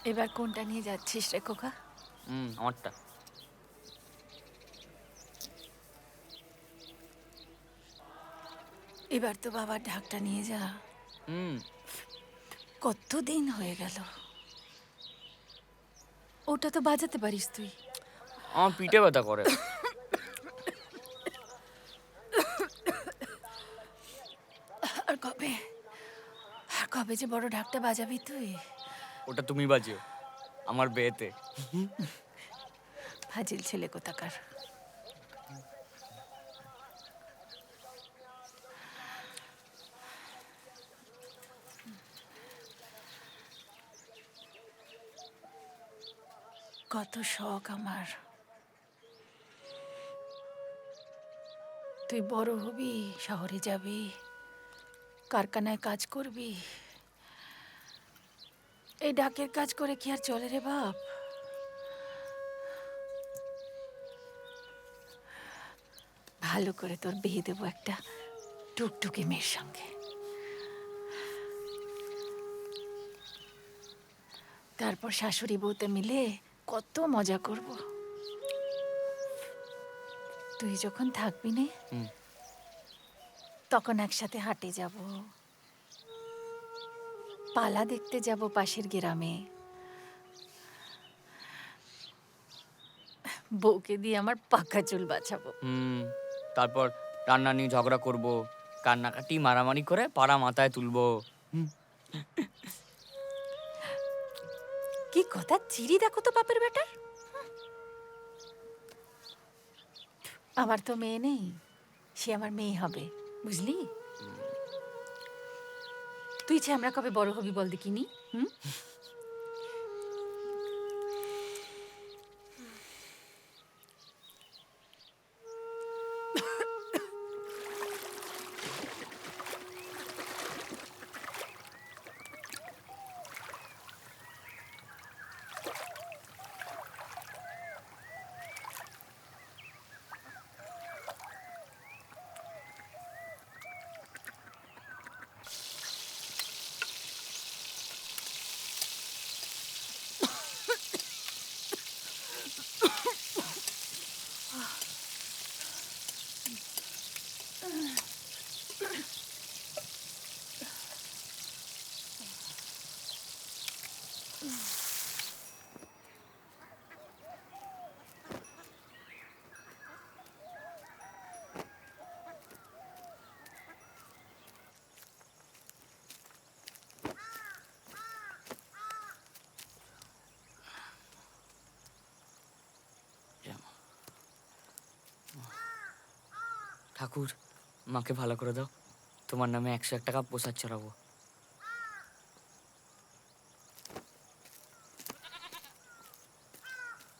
এবার কোনটা নিয়ে যাচ্ছিস রে খোকা? আমারটা। এবার তো বাবার ঢাকটা নিয়ে যা। হুম। কতদিন হয়ে গেল। ওটা তো বাজাতে পারিস তুই। আমার পিঠে ব্যথা করে। আর কবে আর কবে যে বড় ঢাকটা বাজাবি তুই? ওটা তুমি বাজিও আমার বিয়েতে। ফাজিল ছেলে কোথাকার। কত শখ আমার, তুই বড় হবি, শহরে যাবি, কারখানায় কাজ করবি। এই ডাকের কাজ করে কি আর চলে রে বাপ? ভালো করে তোর বিয়ে দেবো একটা টুকটুকি মেয়ের সঙ্গে। তারপর শাশুড়ি বউতে মিলে কত মজা করব। তুই যখন থাকবি নে, হুম। তখন একসাথে হাটে যাব, পালা দেখতে যাব পাশের গ্রামে। বউকে দিয়ে আমার পাকা চুল বাঁচাবো। হুম। তারপর রান্না নিয়ে ঝগড়া করব, কান্নাকাটি মারামারি করে পাড়া মাথায় তুলবো। হুম। কি কথা চিরি দেখো তো বাপের বেটার। আমার তো মেয়ে নেই, সে আমার মেয়ে হবে, বুঝলি? তুই আমরা কবে বড় হবি বল দেখিনি? হুম। ঠাকুর, মাকে ভালো করে দাও। তোমার নামে 101 টাকা প্রসাদ চড়াবো।